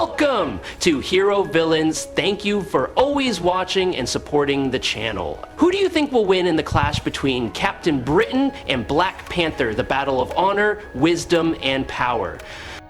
Welcome to Hero Villains. Thank you for always watching and supporting the channel. Who do you think will win in the clash between Captain Britain and Black Panther, the battle of honor, wisdom, and power?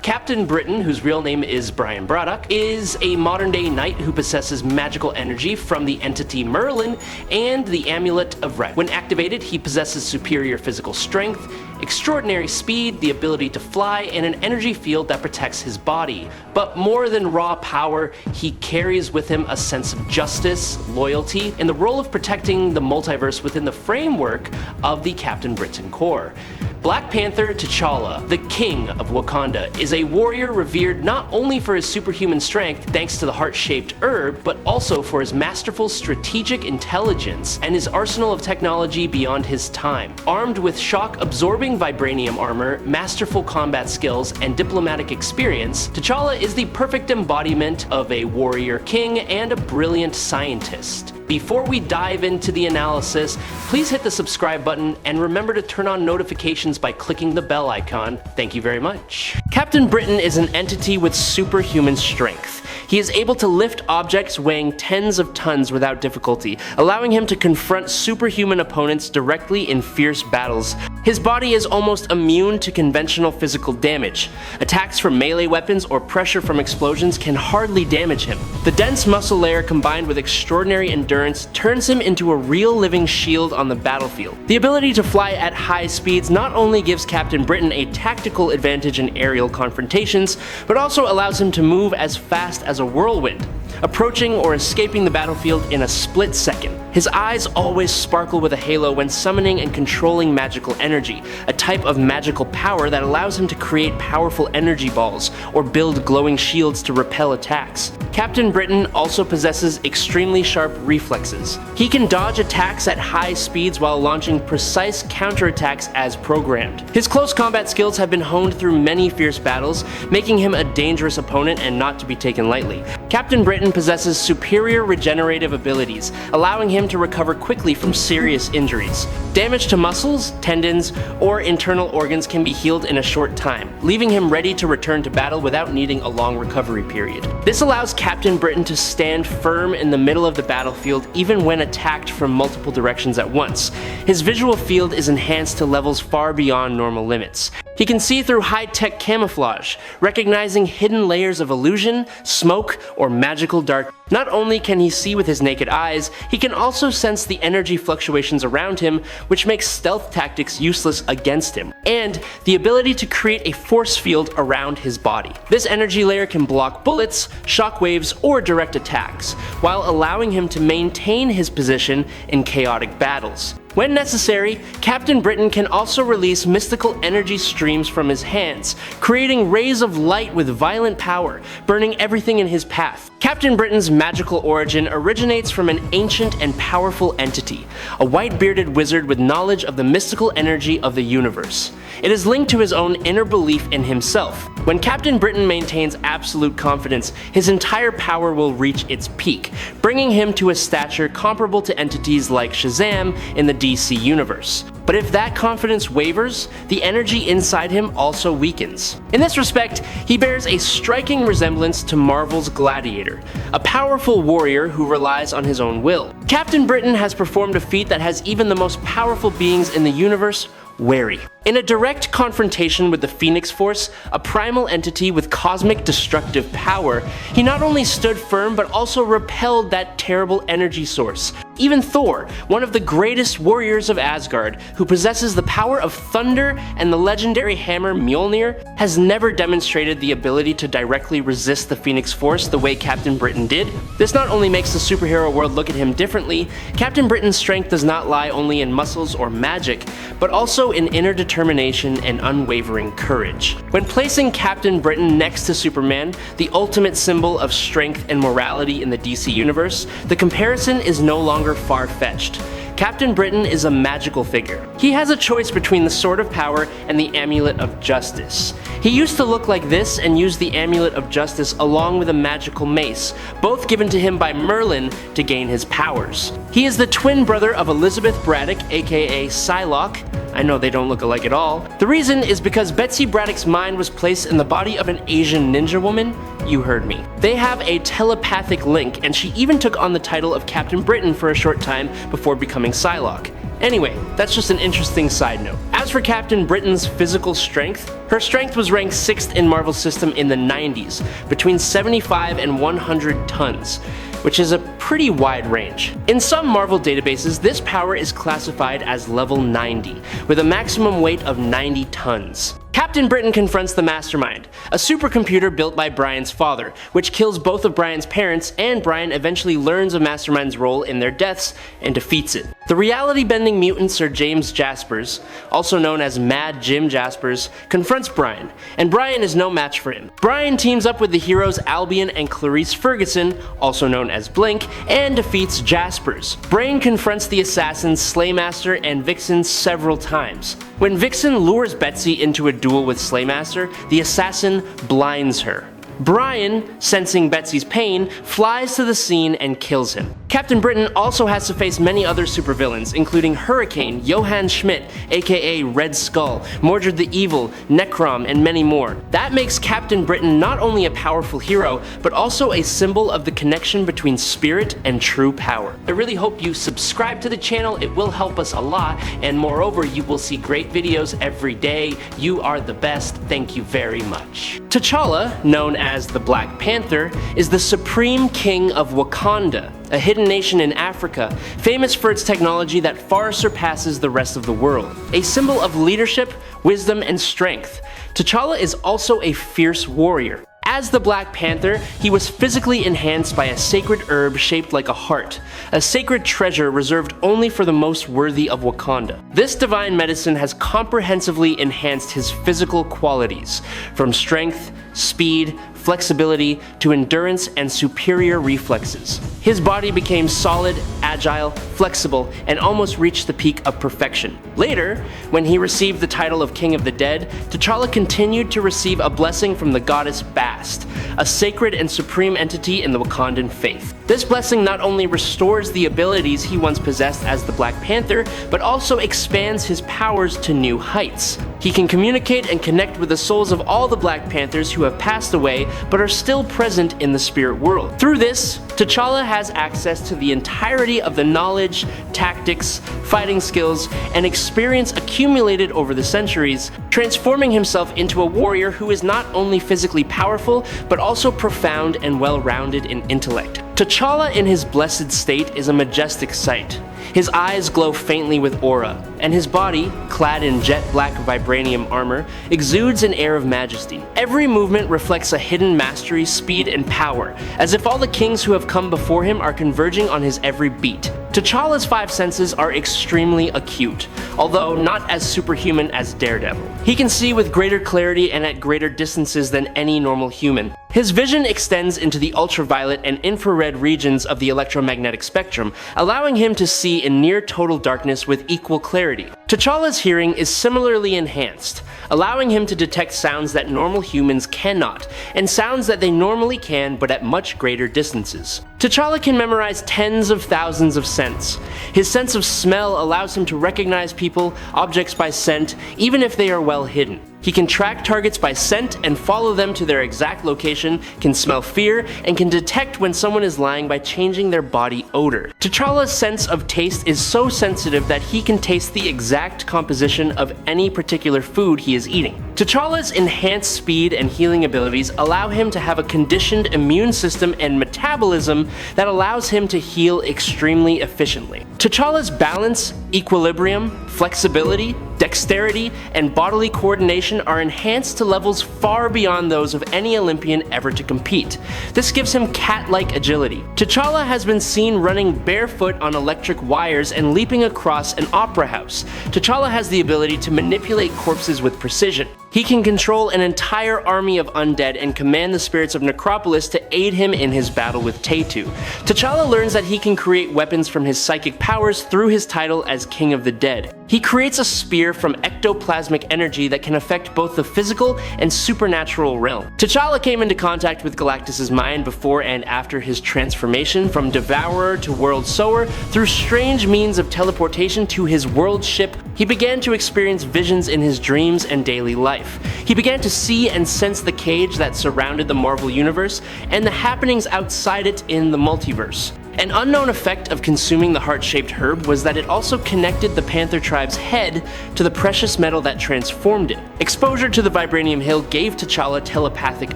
Captain Britain, whose real name is Brian Braddock, is a modern-day knight who possesses magical energy from the entity Merlyn and the Amulet of Right. When activated, he possesses superior physical strength, extraordinary speed, the ability to fly, and an energy field that protects his body. But more than raw power, he carries with him a sense of justice, loyalty, and the role of protecting the multiverse within the framework of the Captain Britain Corps. Black Panther T'Challa, the king of Wakanda, is a warrior revered not only for his superhuman strength thanks to the heart-shaped herb, but also for his masterful strategic intelligence and his arsenal of technology beyond his time. Armed with shock-absorbing Vibranium armor, masterful combat skills, and diplomatic experience, T'Challa is the perfect embodiment of a warrior king and a brilliant scientist. Before we dive into the analysis, please hit the subscribe button and remember to turn on notifications by clicking the bell icon. Thank you very much. Captain Britain is an entity with superhuman strength. He is able to lift objects weighing tens of tons without difficulty, allowing him to confront superhuman opponents directly in fierce battles. His body is almost immune to conventional physical damage. Attacks from melee weapons or pressure from explosions can hardly damage him. The dense muscle layer combined with extraordinary endurance turns him into a real living shield on the battlefield. The ability to fly at high speeds not only gives Captain Britain a tactical advantage in aerial confrontations, but also allows him to move as fast as a whirlwind, approaching or escaping the battlefield in a split second. His eyes always sparkle with a halo when summoning and controlling magical energy, a type of magical power that allows him to create powerful energy balls or build glowing shields to repel attacks. Captain Britain also possesses extremely sharp reflexes. He can dodge attacks at high speeds while launching precise counterattacks as programmed. His close combat skills have been honed through many fierce battles, making him a dangerous opponent and not to be taken lightly. Captain Britain possesses superior regenerative abilities, allowing him to recover quickly from serious injuries. Damage to muscles, tendons, or internal organs can be healed in a short time, leaving him ready to return to battle without needing a long recovery period. This allows Captain Britain to stand firm in the middle of the battlefield even when attacked from multiple directions at once. His visual field is enhanced to levels far beyond normal limits. He can see through high-tech camouflage, recognizing hidden layers of illusion, smoke, or magical dark. Not only can he see with his naked eyes, he can also sense the energy fluctuations around him, which makes stealth tactics useless against him, and the ability to create a force field around his body. This energy layer can block bullets, shockwaves, or direct attacks, while allowing him to maintain his position in chaotic battles. When necessary, Captain Britain can also release mystical energy streams from his hands, creating rays of light with violent power, burning everything in his path. Captain Britain's magical origin originates from an ancient and powerful entity, a white-bearded wizard with knowledge of the mystical energy of the universe. It is linked to his own inner belief in himself. When Captain Britain maintains absolute confidence, his entire power will reach its peak, bringing him to a stature comparable to entities like Shazam in the DC universe. But if that confidence wavers, the energy inside him also weakens. In this respect, he bears a striking resemblance to Marvel's Gladiator, a powerful warrior who relies on his own will. Captain Britain has performed a feat that has even the most powerful beings in the universe wary. In a direct confrontation with the Phoenix Force, a primal entity with cosmic destructive power, he not only stood firm but also repelled that terrible energy source. Even Thor, one of the greatest warriors of Asgard, who possesses the power of thunder and the legendary hammer Mjolnir, has never demonstrated the ability to directly resist the Phoenix Force the way Captain Britain did. This not only makes the superhero world look at him differently, Captain Britain's strength does not lie only in muscles or magic, but also in inner determination and unwavering courage. When placing Captain Britain next to Superman, the ultimate symbol of strength and morality in the DC universe, the comparison is no longer far-fetched. Captain Britain is a magical figure. He has a choice between the Sword of Power and the Amulet of Justice. He used to look like this and used the Amulet of Justice along with a magical mace, both given to him by Merlyn to gain his powers. He is the twin brother of Elizabeth Braddock, aka Psylocke. I know they don't look alike at all. The reason is because Betsy Braddock's mind was placed in the body of an Asian ninja woman, you heard me. They have a telepathic link, and she even took on the title of Captain Britain for a short time before becoming Psylocke. Anyway, that's just an interesting side note. As for Captain Britain's physical strength, her strength was ranked 6th in Marvel's system in the 90s, between 75 and 100 tons, which is a pretty wide range. In some Marvel databases, this power is classified as level 90, with a maximum weight of 90 tons. Captain Britain confronts the Mastermind, a supercomputer built by Brian's father, which kills both of Brian's parents, and Brian eventually learns of Mastermind's role in their deaths and defeats it. The reality-bending mutant Sir James Jaspers, also known as Mad Jim Jaspers, confronts Brian, and Brian is no match for him. Brian teams up with the heroes Albion and Clarice Ferguson, also known as Blink, and defeats Jaspers. Brain confronts the assassins Slaymaster and Vixen several times. When Vixen lures Betsy into a duel with Slaymaster, the assassin blinds her. Brian, sensing Betsy's pain, flies to the scene and kills him. Captain Britain also has to face many other supervillains, including Hurricane, Johann Schmidt, aka Red Skull, Mordred the Evil, Necrom, and many more. That makes Captain Britain not only a powerful hero, but also a symbol of the connection between spirit and true power. I really hope you subscribe to the channel, it will help us a lot, and moreover, you will see great videos every day. You are the best, thank you very much. T'Challa, known as the Black Panther, is the supreme king of Wakanda, a hidden nation in Africa, famous for its technology that far surpasses the rest of the world. A symbol of leadership, wisdom, and strength, T'Challa is also a fierce warrior. As the Black Panther, he was physically enhanced by a sacred herb shaped like a heart, a sacred treasure reserved only for the most worthy of Wakanda. This divine medicine has comprehensively enhanced his physical qualities, from strength, speed, flexibility, to endurance and superior reflexes. His body became solid, agile, flexible, and almost reached the peak of perfection. Later, when he received the title of King of the Dead, T'Challa continued to receive a blessing from the goddess Bast, a sacred and supreme entity in the Wakandan faith. This blessing not only restores the abilities he once possessed as the Black Panther, but also expands his powers to new heights. He can communicate and connect with the souls of all the Black Panthers who have passed away but are still present in the spirit world. Through this, T'Challa has access to the entirety of the knowledge, tactics, fighting skills, and experience accumulated over the centuries, transforming himself into a warrior who is not only physically powerful, but also profound and well-rounded in intellect. T'Challa in his blessed state is a majestic sight. His eyes glow faintly with aura, and his body, clad in jet-black vibranium armor, exudes an air of majesty. Every movement reflects a hidden mastery, speed, and power, as if all the kings who have come before him are converging on his every beat. T'Challa's 5 senses are extremely acute, although not as superhuman as Daredevil. He can see with greater clarity and at greater distances than any normal human. His vision extends into the ultraviolet and infrared regions of the electromagnetic spectrum, allowing him to see in near total darkness with equal clarity. T'Challa's hearing is similarly enhanced, allowing him to detect sounds that normal humans cannot, and sounds that they normally can but at much greater distances. T'Challa can memorize tens of thousands of scents. His sense of smell allows him to recognize people, objects by scent, even if they are well hidden. He can track targets by scent and follow them to their exact location, can smell fear, and can detect when someone is lying by changing their body odor. T'Challa's sense of taste is so sensitive that he can taste the exact composition of any particular food he is eating. T'Challa's enhanced speed and healing abilities allow him to have a conditioned immune system and metabolism that allows him to heal extremely efficiently. T'Challa's balance, equilibrium, flexibility, dexterity, and bodily coordination are enhanced to levels far beyond those of any Olympian ever to compete. This gives him cat-like agility. T'Challa has been seen running barefoot on electric wires and leaping across an opera house. T'Challa has the ability to manipulate corpses with precision. He can control an entire army of undead and command the spirits of Necropolis to aid him in his battle with Tatu. T'Challa learns that he can create weapons from his psychic powers through his title as King of the Dead. He creates a spear from ectoplasmic energy that can affect both the physical and supernatural realm. T'Challa came into contact with Galactus' mind before and after his transformation from Devourer to World Sower. Through strange means of teleportation to his world ship, he began to experience visions in his dreams and daily life. life. He began to see and sense the cage that surrounded the Marvel Universe and the happenings outside it in the multiverse. An unknown effect of consuming the heart-shaped herb was that it also connected the Panther tribe's head to the precious metal that transformed it. Exposure to the Vibranium Hill gave T'Challa telepathic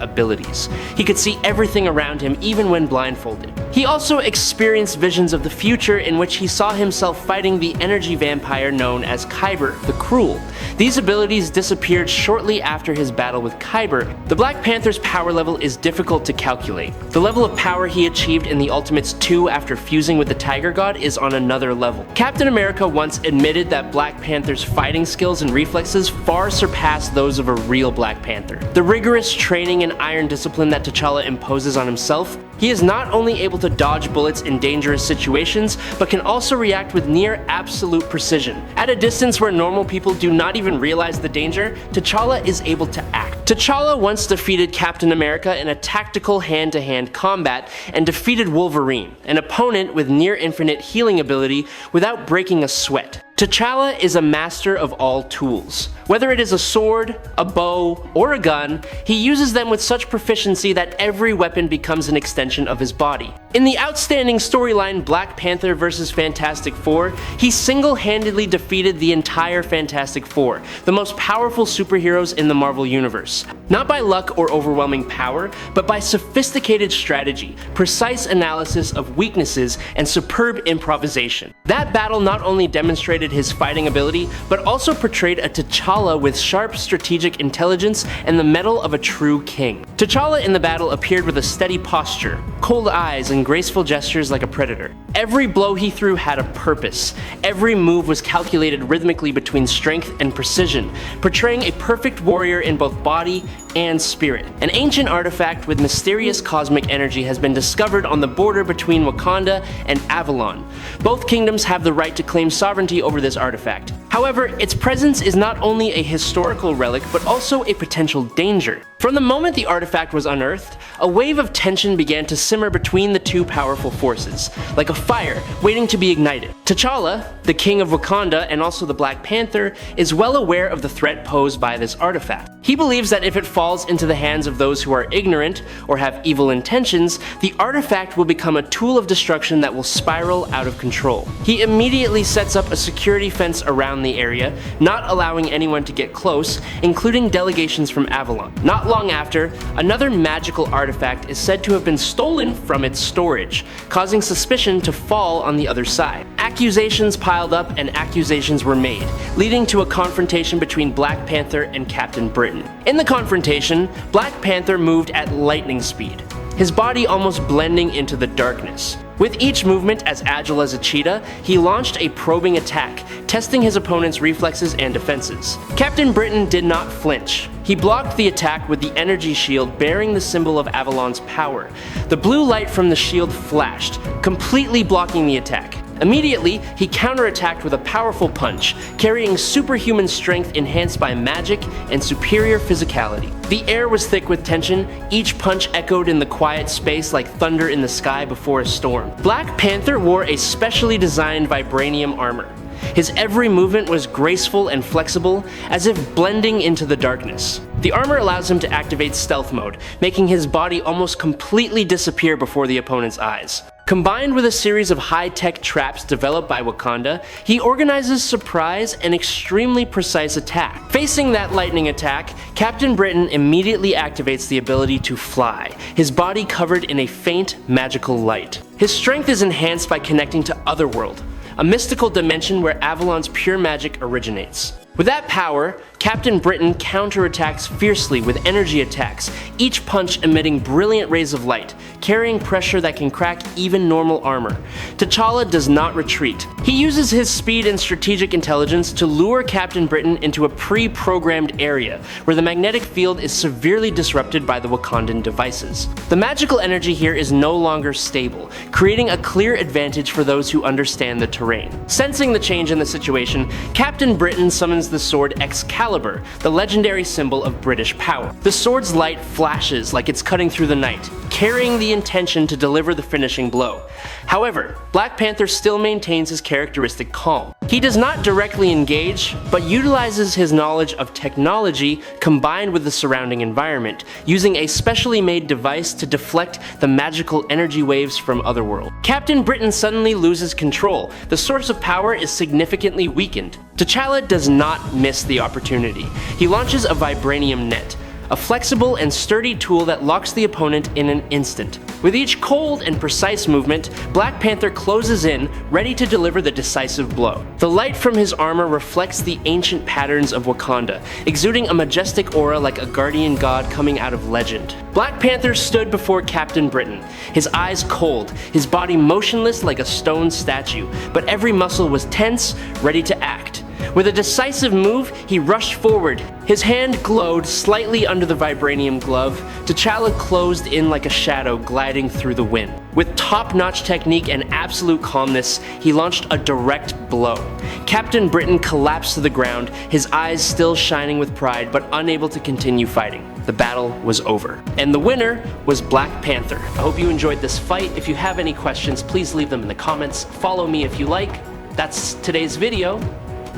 abilities. He could see everything around him even when blindfolded. He also experienced visions of the future in which he saw himself fighting the energy vampire known as Kyber the Cruel. These abilities disappeared shortly after his battle with Kyber. The Black Panther's power level is difficult to calculate. The level of power he achieved in the Ultimates 2 after fusing with the Tiger God is on another level. Captain America once admitted that Black Panther's fighting skills and reflexes far surpass those of a real Black Panther. The rigorous training and iron discipline that T'Challa imposes on himself, he is not only able to dodge bullets in dangerous situations, but can also react with near absolute precision. At a distance where normal people do not even realize the danger, T'Challa is able to act. T'Challa once defeated Captain America in a tactical hand-to-hand combat and defeated Wolverine, an opponent with near-infinite healing ability without breaking a sweat. T'Challa is a master of all tools. Whether it is a sword, a bow, or a gun, he uses them with such proficiency that every weapon becomes an extension of his body. In the outstanding storyline Black Panther vs. Fantastic Four, he single-handedly defeated the entire Fantastic Four, the most powerful superheroes in the Marvel Universe. Not by luck or overwhelming power, but by sophisticated strategy, precise analysis of weaknesses, and superb improvisation. That battle not only demonstrated his fighting ability, but also portrayed a T'Challa with sharp strategic intelligence and the mettle of a true king. T'Challa in the battle appeared with a steady posture, cold eyes, and graceful gestures like a predator. Every blow he threw had a purpose. Every move was calculated rhythmically between strength and precision, portraying a perfect warrior in both body and spirit. An ancient artifact with mysterious cosmic energy has been discovered on the border between Wakanda and Avalon. Both kingdoms have the right to claim sovereignty over this artifact. However, its presence is not only a historical relic, but also a potential danger. From the moment the artifact was unearthed, a wave of tension began to simmer between the two powerful forces, like a fire waiting to be ignited. T'Challa, the king of Wakanda and also the Black Panther, is well aware of the threat posed by this artifact. He believes that if it falls into the hands of those who are ignorant or have evil intentions, the artifact will become a tool of destruction that will spiral out of control. He immediately sets up a security fence around the area, not allowing anyone to get close, including delegations from Avalon. Not long after, another magical artifact is said to have been stolen from its storage, causing suspicion to fall on the other side. Accusations piled up and accusations were made, leading to a confrontation between Black Panther and Captain Britain. In the confrontation, Black Panther moved at lightning speed, his body almost blending into the darkness. With each movement as agile as a cheetah, he launched a probing attack, testing his opponent's reflexes and defenses. Captain Britain did not flinch. He blocked the attack with the energy shield bearing the symbol of Avalon's power. The blue light from the shield flashed, completely blocking the attack. Immediately, he counterattacked with a powerful punch, carrying superhuman strength enhanced by magic and superior physicality. The air was thick with tension, each punch echoed in the quiet space like thunder in the sky before a storm. Black Panther wore a specially designed Vibranium armor. His every movement was graceful and flexible, as if blending into the darkness. The armor allows him to activate stealth mode, making his body almost completely disappear before the opponent's eyes. Combined with a series of high-tech traps developed by Wakanda, he organizes surprise and extremely precise attack. Facing that lightning attack, Captain Britain immediately activates the ability to fly, his body covered in a faint, magical light. His strength is enhanced by connecting to Otherworld, a mystical dimension where Avalon's pure magic originates. With that power, Captain Britain counterattacks fiercely with energy attacks, each punch emitting brilliant rays of light, carrying pressure that can crack even normal armor. T'Challa does not retreat. He uses his speed and strategic intelligence to lure Captain Britain into a pre-programmed area, where the magnetic field is severely disrupted by the Wakandan devices. The magical energy here is no longer stable, creating a clear advantage for those who understand the terrain. Sensing the change in the situation, Captain Britain summons summons the sword Excalibur, the legendary symbol of British power. The sword's light flashes like it's cutting through the night, carrying the intention to deliver the finishing blow. However, Black Panther still maintains his characteristic calm. He does not directly engage, but utilizes his knowledge of technology combined with the surrounding environment, using a specially made device to deflect the magical energy waves from Otherworld. Captain Britain suddenly loses control. The source of power is significantly weakened. T'Challa does not miss the opportunity. He launches a Vibranium net, a flexible and sturdy tool that locks the opponent in an instant. With each cold and precise movement, Black Panther closes in, ready to deliver the decisive blow. The light from his armor reflects the ancient patterns of Wakanda, exuding a majestic aura like a guardian god coming out of legend. Black Panther stood before Captain Britain, his eyes cold, his body motionless like a stone statue, but every muscle was tense, ready to act. With a decisive move, he rushed forward. His hand glowed slightly under the Vibranium glove. T'Challa closed in like a shadow gliding through the wind. With top-notch technique and absolute calmness, he launched a direct blow. Captain Britain collapsed to the ground, his eyes still shining with pride but unable to continue fighting. The battle was over. And the winner was Black Panther. I hope you enjoyed this fight. If you have any questions, please leave them in the comments. Follow me if you like. That's today's video.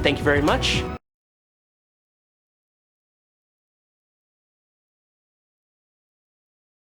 Thank you very much.